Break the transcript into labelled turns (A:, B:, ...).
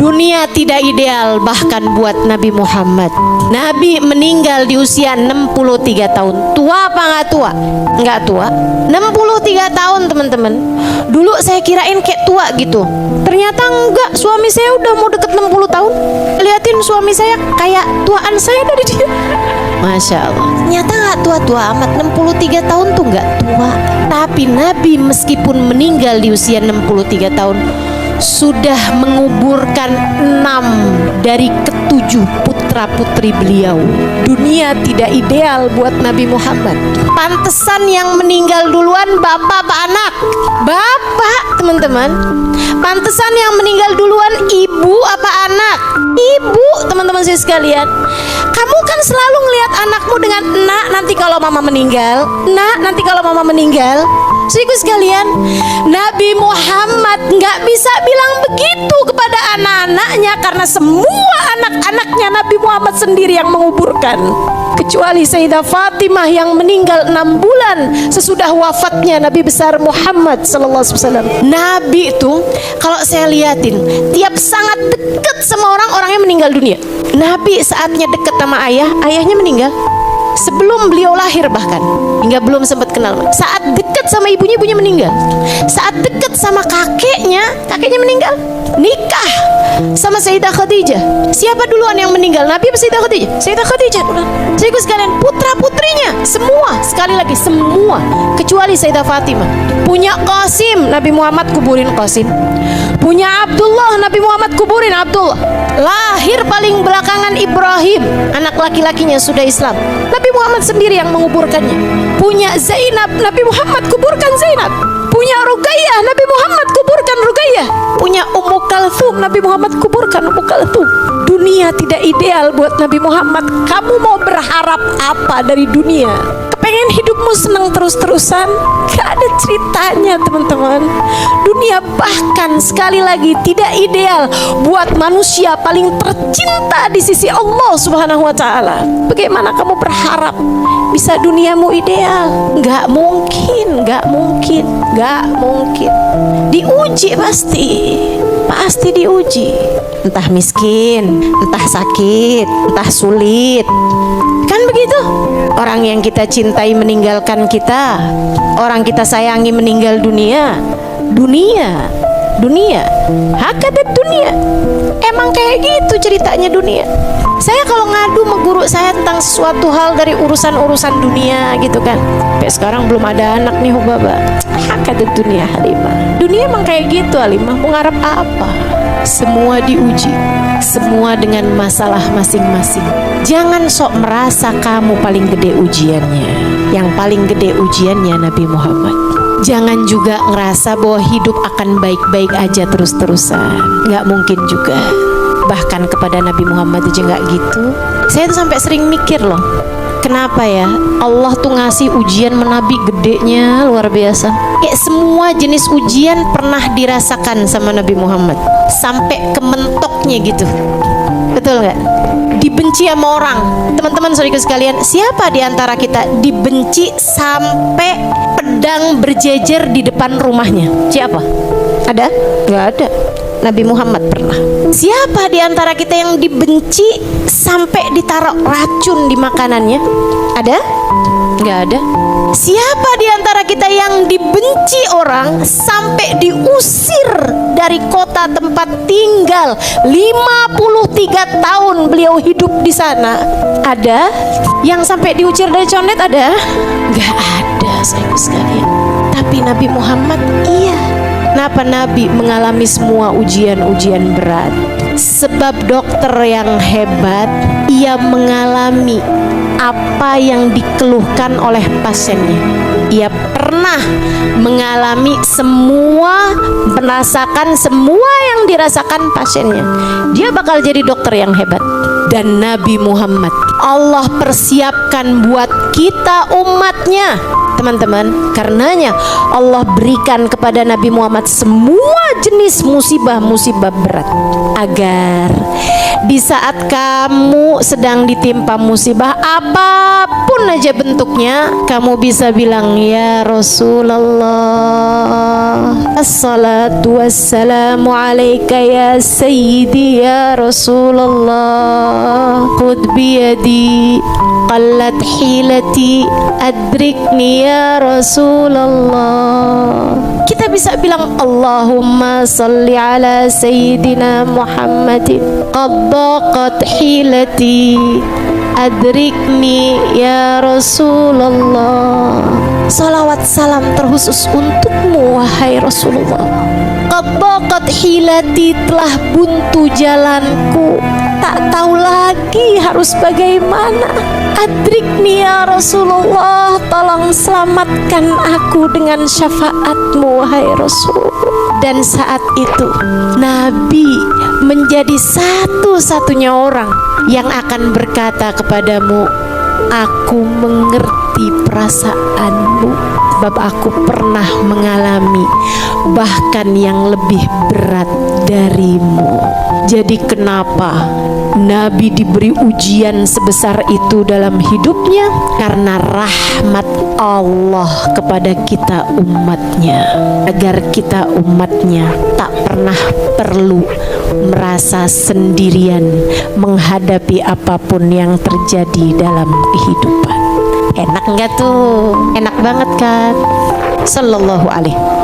A: Dunia tidak ideal bahkan buat Nabi Muhammad. Nabi meninggal di usia 63 tahun. Tua apa nggak tua? Nggak tua. 63 tahun teman-teman. Dulu saya kirain kayak tua gitu. Ternyata enggak, suami saya udah mau deket 60 tahun. Liatin suami saya kayak tuaan saya dari dia. Masya Allah. Ternyata nggak tua-tua amat. 63 tahun tuh nggak tua. Tapi Nabi meskipun meninggal di usia 63 tahun sudah menguburkan 6 dari ke-7 putra-putri beliau. Dunia tidak ideal buat Nabi Muhammad. Pantesan yang meninggal duluan bapak apa anak? Bapak, teman-teman. Pantesan yang meninggal duluan ibu apa anak? Ibu, teman-teman saya sekalian. Kamu kan selalu ngelihat anakmu dengan nak nanti kalau mama meninggal, nak nanti kalau mama meninggal. Saudaraku sekalian, Nabi Muhammad nggak bisa bilang begitu kepada anak-anaknya karena semua anak-anaknya Nabi Muhammad sendiri yang menguburkan, kecuali Sayyidah Fatimah yang meninggal 6 bulan sesudah wafatnya Nabi besar Muhammad sallallahu alaihi wasallam. Nabi itu kalau saya liatin tiap sangat dekat sama orangnya meninggal dunia. Nabi saatnya dekat sama ayahnya meninggal sebelum beliau lahir, bahkan hingga belum sempat kenal. Saat dekat sama ibunya meninggal. Saat dekat sama kakeknya meninggal. Nikah sama Sayyidah Khadijah, siapa duluan yang meninggal, Nabi atau Sayyidah Khadijah? Sayyidah Khadijah duluan. Jadi sekalian, putra-putrinya semua, sekali lagi semua, kecuali Sayyidah Fatimah. Punya Qasim, Nabi Muhammad kuburin Qasim. Punya Abdullah, Nabi Muhammad kuburin Abdullah. Lahir paling belakangan Ibrahim, anak laki-lakinya sudah Islam, Nabi Muhammad sendiri yang menguburkannya. Punya Zainab, Nabi Muhammad kuburkan Zainab. Punya Ruqayyah, Nabi Muhammad kuburkan Ruqayyah. Punya Ummu Kalthum, Nabi Muhammad kuburkan Ummu Kalthum. Dunia tidak ideal buat Nabi Muhammad. Kamu mau berharap apa dari dunia? Pengen hidupmu senang terus-terusan? Gak ada ceritanya, teman-teman. Dunia bahkan sekali lagi tidak ideal buat manusia paling tercinta di sisi Allah Subhanahu wa ta'ala. Bagaimana kamu berharap bisa duniamu ideal? Gak mungkin, gak mungkin, gak mungkin. Diuji pasti diuji. Entah miskin, entah sakit, entah sulit. Kan begitu? Orang yang kita cintai meninggalkan kita, orang kita sayangi meninggal dunia. Hakadat dunia. Emang kayak gitu ceritanya dunia. Saya kalau ngadu sama guru saya tentang sesuatu hal dari urusan-urusan dunia gitu kan, sampai sekarang belum ada anak nih Hubaba. Hakadat dunia Halimah. Dunia emang kayak gitu Halimah. Mau ngarep apa? Semua diuji, semua dengan masalah masing-masing. Jangan sok merasa kamu paling gede ujiannya. Yang paling gede ujiannya Nabi Muhammad. Jangan juga ngerasa bahwa hidup akan baik-baik aja terus-terusan. Gak mungkin juga. Bahkan kepada Nabi Muhammad aja gak gitu. Saya tuh sampai sering mikir loh, kenapa ya Allah tuh ngasih ujian menabi gedenya luar biasa. Kayak semua jenis ujian pernah dirasakan sama Nabi Muhammad, sampai ke mentoknya gitu. Betul nggak? Dibenci sama orang. Teman-teman saudaraku sekalian, siapa di antara kita dibenci sampai pedang berjejer di depan rumahnya? Siapa? Ada? Nggak ada. Nabi Muhammad pernah. Siapa di antara kita yang dibenci sampai ditaruh racun di makanannya? Ada? Nggak ada. Siapa di antara kita yang dibenci orang sampai diusir dari kota tempat tinggal? 53 tahun beliau hidup di sana. Ada? Yang sampai diusir dari condet ada? Nggak ada, sayang sekalian. Tapi Nabi Muhammad iya. Kenapa Nabi mengalami semua ujian-ujian berat? Sebab dokter yang hebat, ia mengalami apa yang dikeluhkan oleh pasiennya. Ia pernah mengalami semua, merasakan semua yang dirasakan pasiennya. Dia bakal jadi dokter yang hebat. Dan Nabi Muhammad Allah persiapkan buat kita umatnya, teman-teman. Karenanya Allah berikan kepada Nabi Muhammad semua jenis musibah-musibah berat, agar Di saat kamu sedang ditimpa musibah apapun aja bentuknya, kamu bisa bilang, ya Rasulullah, assalatu wassalamu alaika ya sayyidi ya Rasulullah, khudh biyadi qallat hilati adrikni ya Rasulullah. Kita bisa bilang, Allahumma salli ala sayyidina Muhammadin qad daqat hilati adrikni ya Rasulullah. Salawat salam terkhusus untukmu wahai Rasulullah. Qad daqat hilati, telah buntu jalanku, tak tahu lagi harus bagaimana. Adrikni ya Rasulullah, tolong selamatkan aku dengan syafaatmu wahai Rasul. Dan saat itu Nabi menjadi satu-satunya orang yang akan berkata kepadamu, aku mengerti perasaanmu, sebab aku pernah mengalami bahkan yang lebih berat darimu. Jadi kenapa Nabi diberi ujian sebesar itu dalam hidupnya? Karena rahmat Allah kepada kita umatnya, agar kita umatnya tak pernah perlu merasa sendirian menghadapi apapun yang terjadi dalam kehidupan. Enak nggak tuh? Enak banget kan? Sallallahu alaihi